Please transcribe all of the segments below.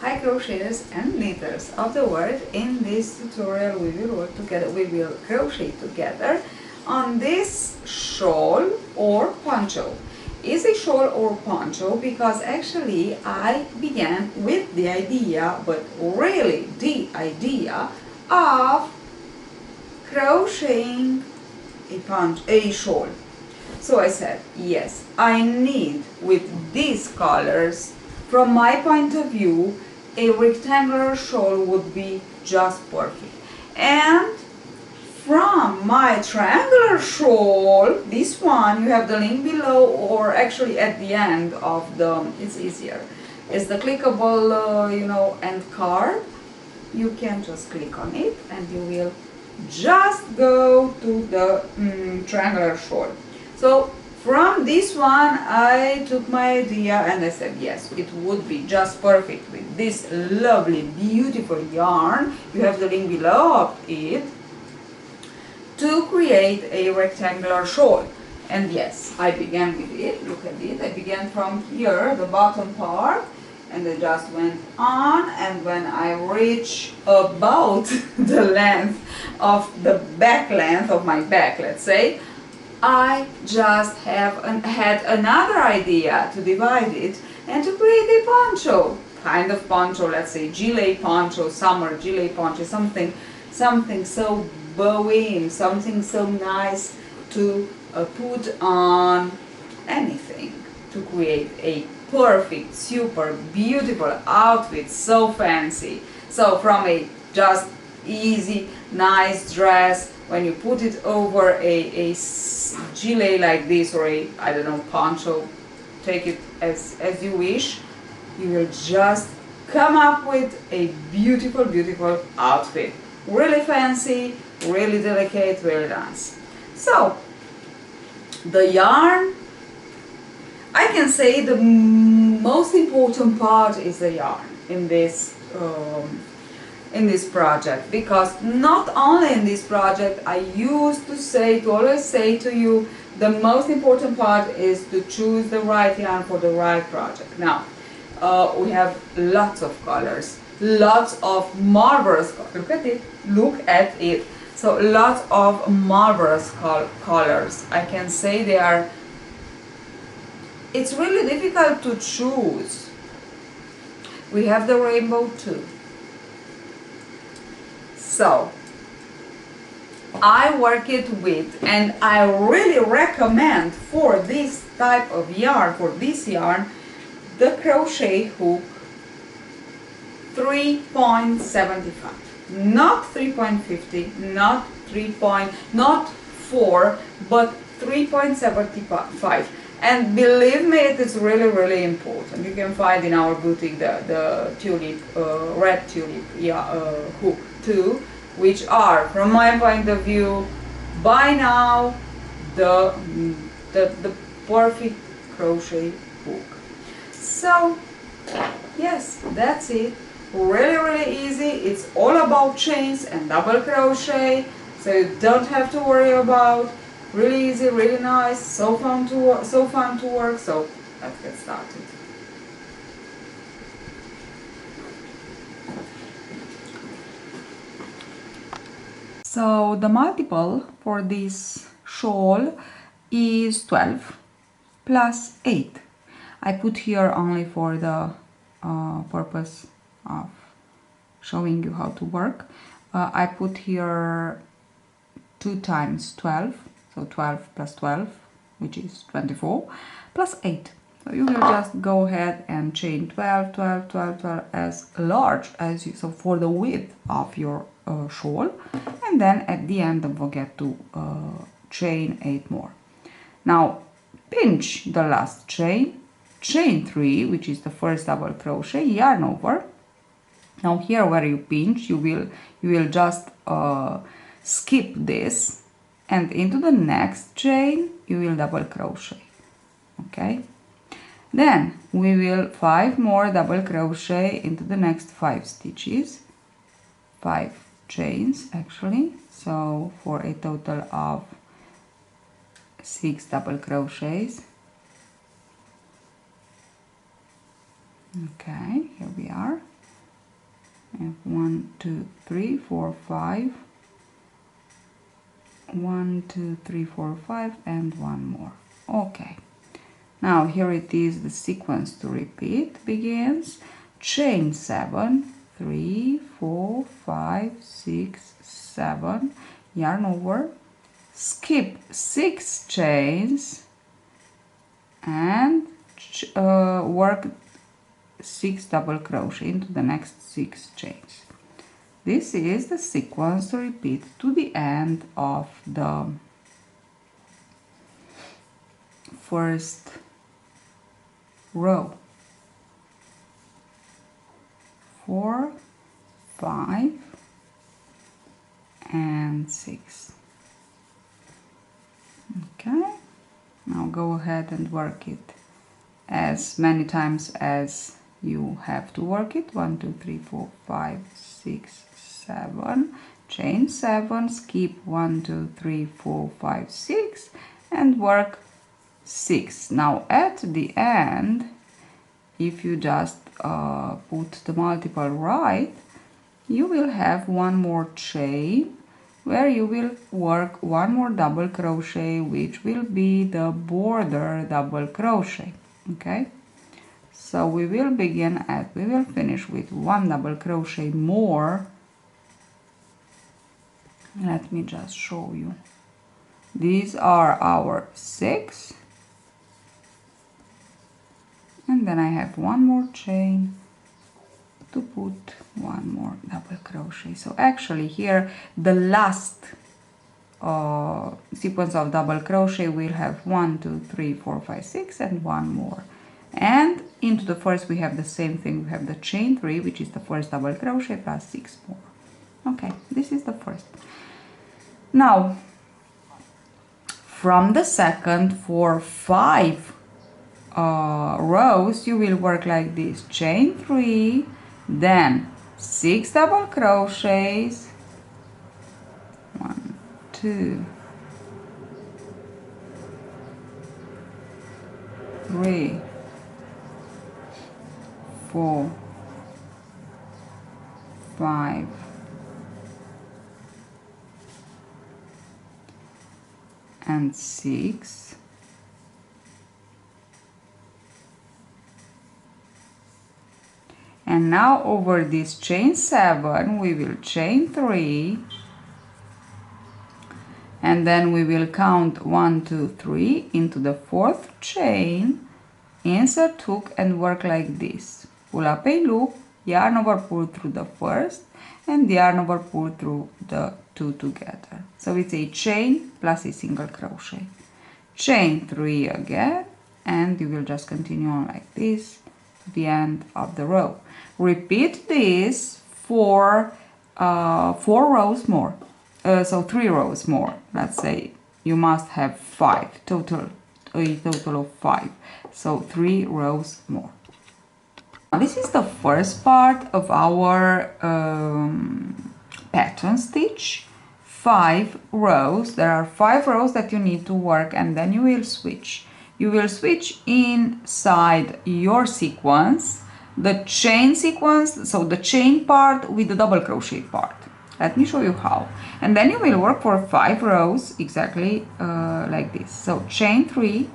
Hi crocheters and knitters of the world. In this tutorial we will work together, we will crochet together on this shawl or poncho. Is a shawl or poncho because actually I began with the idea, but really the idea of crocheting a shawl. So I said, yes, I need with these colors, from my point of view, a rectangular shawl would be just perfect. And from my triangular shawl, this one, you have the link below, or actually at the end of the, it's easier, it's the clickable, end card. You can just click on it and you will just go to the triangular shawl. So from this one I took my idea and I said, yes, it would be just perfect with this lovely beautiful yarn, you have the link below of it, to create a rectangular shawl. And yes, I began with it, look at it, I began from here, the bottom part, and I just went on, and when I reach about the length of the back length of my back, let's say, I just had another idea to divide it and to create a poncho, kind of poncho, let's say gilet poncho, summer gilet poncho, something so bohemian, something so nice to put on anything, to create a perfect, super beautiful outfit, so fancy. So from a just easy, nice dress, when you put it over a gilet like this, or a, I don't know, poncho, take it as you wish, you will just come up with a beautiful, beautiful outfit. Really fancy, really delicate, really nice. So, the yarn, I can say the most important part is the yarn in this project, because not only in this project, I used to always say to you, the most important part is to choose the right yarn for the right project. Now, we have lots of colors, lots of marvelous colors. Look at it. So lots of marvelous colors. I can say they are, it's really difficult to choose. We have the rainbow too. So I work it with, and I really recommend for this type of yarn, for this yarn, the crochet hook 3.75, not 3.50, not 4, but 3.75. And believe me, it is really, really important. You can find in our boutique the tulip, red tulip hook too, which are, from my point of view, by now the perfect crochet hook. So yes, that's it. Really, really easy. It's all about chains and double crochet, so you don't have to worry about. Really easy, really nice, so fun to work. So let's get started. So the multiple for this shawl is 12 plus 8. I put here only for the purpose of showing you how to work. I put here 2 times 12, so 12 plus 12, which is 24, plus 8. So you will just go ahead and chain 12, 12, 12, 12 as large as you, so for the width of your shawl, and then at the end don't forget to chain 8 more. Now pinch the last chain, chain 3, which is the first double crochet, yarn over. Now here where you pinch, you will just skip this, and into the next chain you will double crochet. Okay, then we will 5 more double crochet into the next 5 stitches, 5 chains actually, so for a total of 6 double crochets. Okay, here we are. I have 1, 2, 3, 4, 5. 1, 2, 3, 4, 5, and one more. Okay. Now here it is, the sequence to repeat begins. Chain 7, 3, 4, 5, 6, 7, yarn over, skip 6 chains, and work 6 double crochet into the next 6 chains. This is the sequence to repeat to the end of the first row. 4, 5, and 6. Okay, now go ahead and work it as many times as you have to work it. 1, 2, 3, 4, 5, 6, 7, chain 7, skip 1, 2, 3, 4, 5, 6, and work 6. Now at the end, if you just put the multiple right, you will have one more chain where you will work one more double crochet, which will be the border double crochet. Okay, so we will finish with one double crochet more. Let me just show you. These are our 6, and then I have one more chain to put one more double crochet. So actually here the last sequence of double crochet will have 1, 2, 3, 4, 5, 6, and one more. And into the first we have the same thing. We have the chain 3, which is the first double crochet, plus 6 more. Okay, this is the first. Now from the second, for 5 rows, you will work like this: chain 3, then 6 double crochets, 1, 2, 3, 4, 5, and 6. And now over this chain 7 we will chain 3, and then we will count 1, 2, 3 into the 4th chain, insert hook, and work like this: pull up a loop, yarn over, pull through the first, and yarn over, pull through the 2 together. So it's a chain plus a single crochet, chain 3 again, and you will just continue on like this to the end of the row. Repeat this for 4 rows more, so 3 rows more. Let's say you must have 5 total, a total of 5, so 3 rows more. Now, this is the first part of our pattern stitch. 5 rows. There are 5 rows that you need to work, and then you will switch. You will switch inside your sequence, the chain sequence, so the chain part with the double crochet part. Let me show you how. And then you will work for 5 rows exactly like this. So chain 3,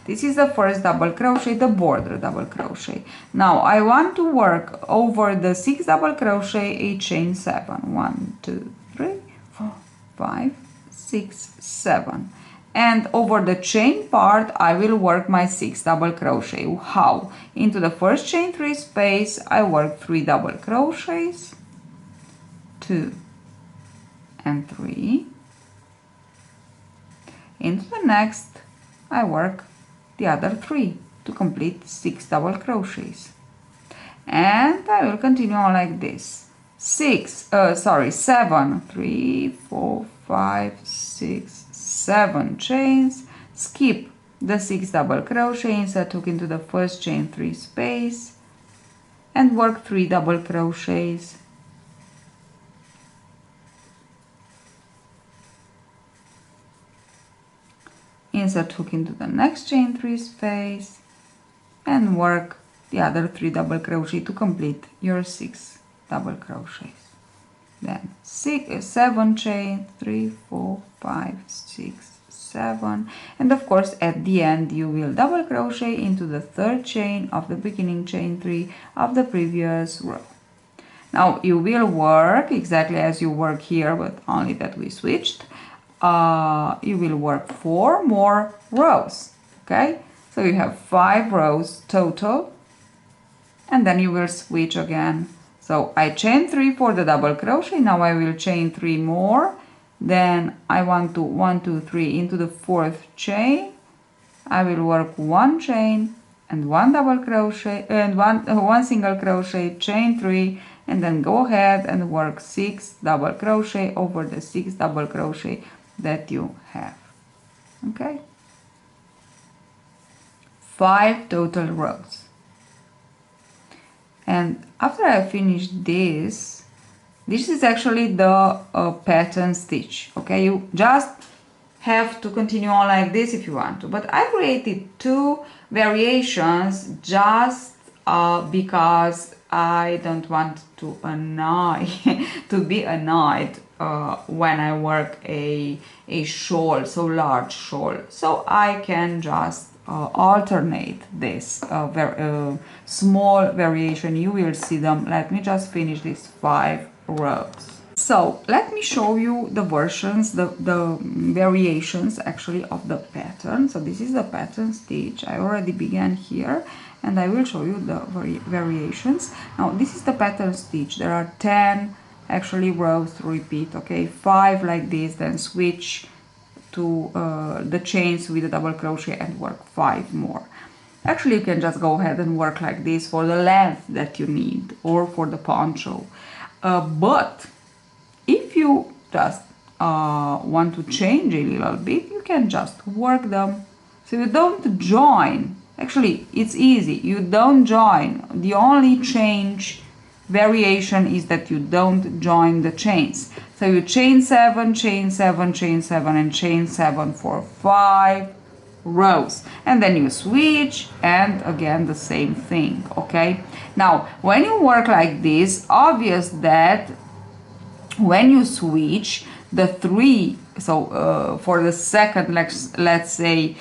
this is the first double crochet, the border double crochet. Now I want to work over the 6 double crochet a chain 7. 1, 2, 3, 4, 5, 6, 7. And over the chain part I will work my 6 double crochet. How? Into the first chain 3 space I work 3 double crochets, 2 and 3. Into the next I work the other 3 to complete 6 double crochets, and I will continue on like this: 7, 3, 4, 5, 6, 7 chains, skip the 6 double crochet, insert hook into the first chain 3 space, and work 3 double crochets, insert hook into the next chain 3 space, and work the other 3 double crochet to complete your 6 double crochets. Then 7 chain, 3, 4, 5, 6, 7, and of course at the end you will double crochet into the third chain of the beginning chain 3 of the previous row. Now you will work exactly as you work here, but only that we switched. You will work 4 more rows, okay? So you have 5 rows total, and then you will switch again. So I chain 3 for the double crochet, now I will chain 3 more, then I want to 1, 2, 3 into the 4th chain. I will work 1 chain and 1 double crochet and one single crochet, chain 3, and then go ahead and work 6 double crochet over the 6 double crochet that you have. Okay, 5 total rows. And after I finish this is actually the pattern stitch. Okay, you just have to continue on like this if you want to, but I created 2 variations just because I don't want to be annoyed when I work a shawl, so large shawl, so I can just alternate this small variation. You will see them. Let me just finish these 5 rows. So let me show you the versions, the variations actually of the pattern. So this is the pattern stitch. I already began here and I will show you the variations. Now this is the pattern stitch. There are 10 actually rows to repeat, okay, 5 like this, then switch to the chains with a double crochet and work 5 more. Actually you can just go ahead and work like this for the length that you need or for the poncho, but if you just want to change a little bit, you can just work them so you don't join. Actually it's easy, you don't join. The only change variation is that you don't join the chains. So you chain 7, chain 7, chain 7, and chain 7 for 5 rows, and then you switch and again the same thing. Okay, now when you work like this, obvious that when you switch the 3, so for the second, let's say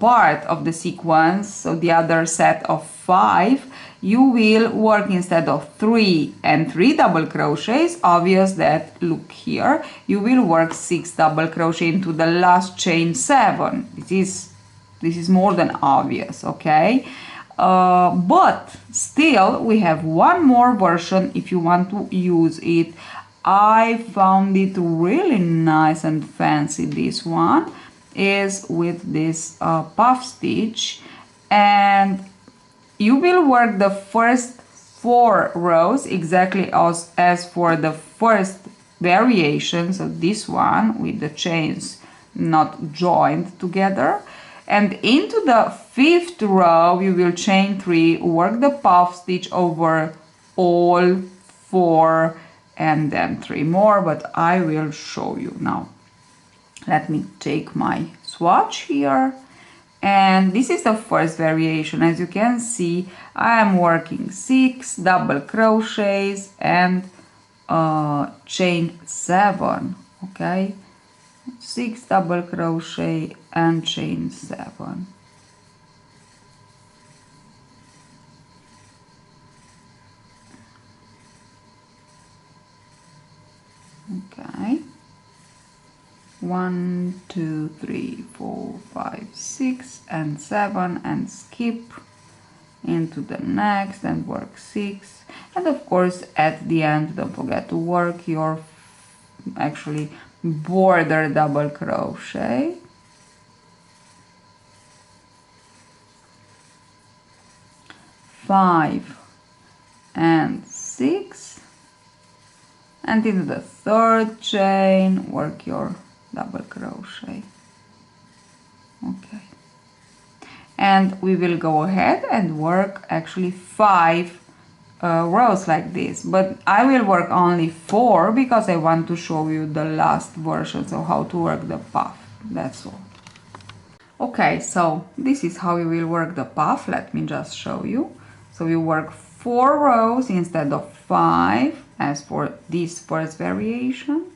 part of the sequence, so the other set of 5, you will work instead of 3 and 3 double crochets, obvious that, look here, you will work 6 double crochet into the last chain 7. This is more than obvious, okay? But still we have one more version if you want to use it. I found it really nice and fancy. This one is with this puff stitch, and you will work the first 4 rows exactly as for the first variation, so this one with the chains not joined together, and into the 5th row you will chain 3, work the puff stitch over all 4 and then 3 more, but I will show you now. Let me take my swatch here, and this is the first variation. As you can see, I am working 6 double crochets and chain 7, okay, 6 double crochet and chain 7. Okay, 1, 2, 3, 4, 5, 6 and 7, and skip into the next and work 6, and of course at the end don't forget to work your actually border double crochet. Five and 6, and into the 3rd chain work your double crochet. Okay, and we will go ahead and work actually 5 rows like this, but I will work only 4 because I want to show you the last version, so how to work the puff, that's all. Okay, so this is how you will work the puff. Let me just show you. So you work 4 rows instead of 5, as for this first variation,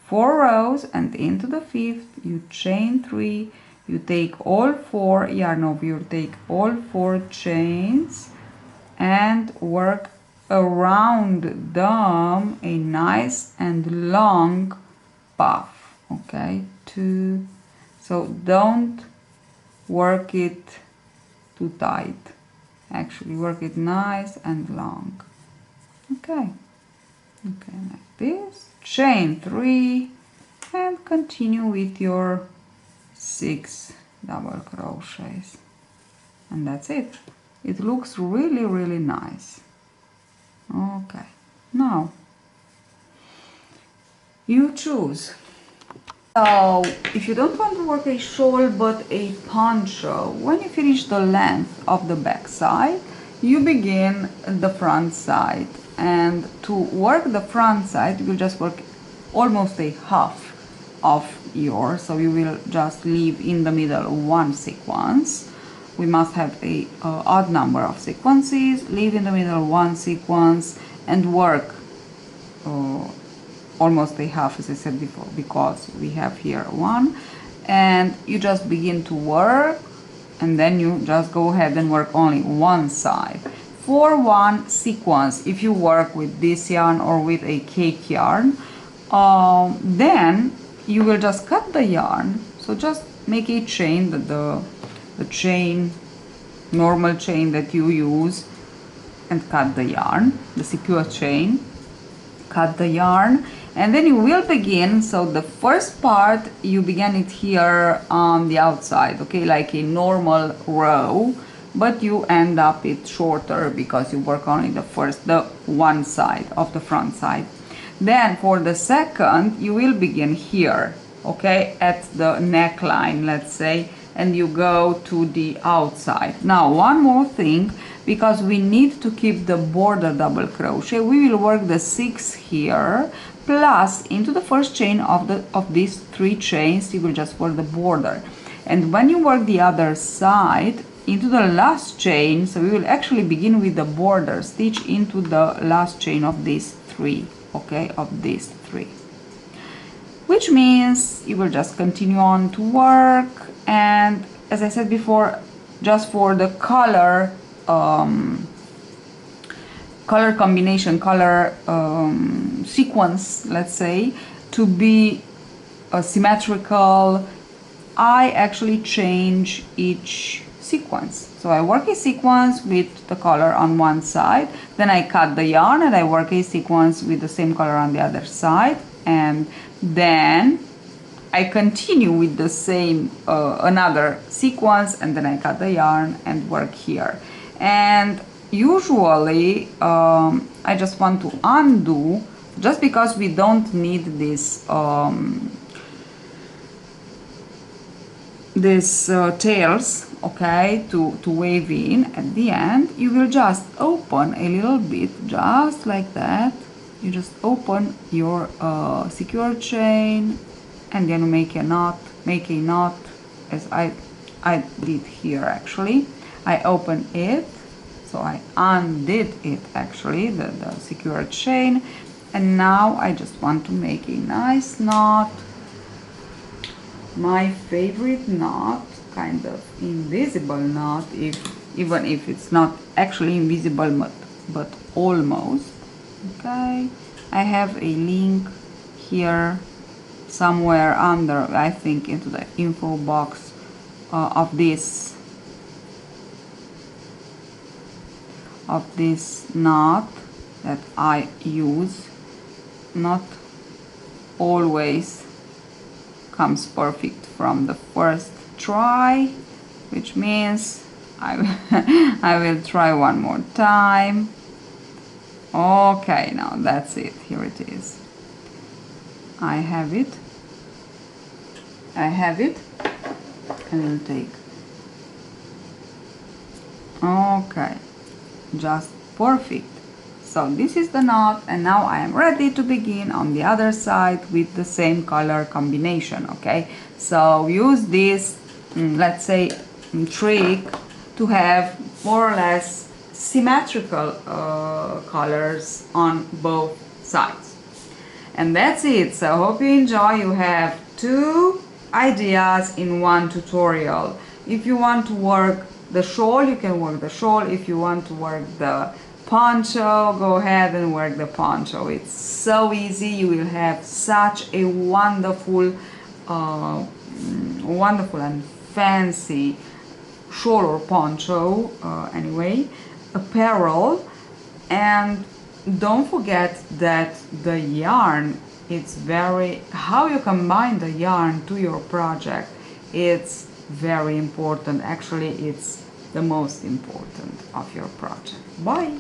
4 rows, and into the 5th you chain 3, you take all 4 yarn over, you take all 4 chains and work around them a nice and long puff. Okay, 2. So don't work it too tight, actually work it nice and long. Okay, like this, chain 3 and continue with your 6 double crochets, and that's it. It looks really nice. Okay, now you choose. So if you don't want to work a shawl but a poncho, when you finish the length of the back side, you begin the front side, and to work the front side you will just work almost a half of yours, so you will just leave in the middle 1 sequence. We must have a odd number of sequences, leave in the middle 1 sequence and work almost a half, as I said before, because we have here 1, and you just begin to work, and then you just go ahead and work only one side for 1 sequence. If you work with this yarn or with a cake yarn, then you will just cut the yarn. So just make a chain, the chain, normal chain that you use, and cut the yarn, the secure chain, cut the yarn, and then you will begin. So the first part you begin it here on the outside, okay, like a normal row, but you end up it shorter because you work only the one side of the front side. Then for the second you will begin here, okay, at the neckline, let's say, and you go to the outside. Now one more thing, because we need to keep the border double crochet, we will work the 6 here, plus into the first chain of these 3 chains you will just work the border, and when you work the other side into the last chain, so we will actually begin with the border stitch into the last chain of these 3, okay, of these 3, which means you will just continue on to work. And as I said before, just for the color combination, color sequence, let's say, to be symmetrical, I actually change each sequence. So I work a sequence with the color on one side, then I cut the yarn and I work a sequence with the same color on the other side, and then I continue with the same another sequence, and then I cut the yarn and work here. And usually I just want to undo, just because we don't need this tails, okay, to wave in at the end. You will just open a little bit, just like that. You just open your secure chain, and then make a knot, as I did here. Actually I open it, so I undid it actually, the secure chain, and now I just want to make a nice knot, my favorite knot, kind of invisible knot, even if it's not actually invisible, but almost. Okay, I have a link here somewhere under, I think, into the info box of this knot that I use. Not always comes perfect from the first try, which means I will try one more time. Okay, now that's it. Here it is. I have it. I will take. Okay, just perfect. So this is the knot, and now I am ready to begin on the other side with the same color combination. Okay, so use this let's say trick to have more or less symmetrical colors on both sides. And that's it. So I hope you enjoy. You have 2 ideas in one tutorial. If you want to work the shawl, you can work the shawl. If you want to work the poncho, go ahead and work the poncho. It's so easy. You will have such a wonderful and fancy shawl or poncho, anyway, apparel. And don't forget that the yarn, it's very, how you combine the yarn to your project, it's very important. Actually, it's the most important of your project. Bye!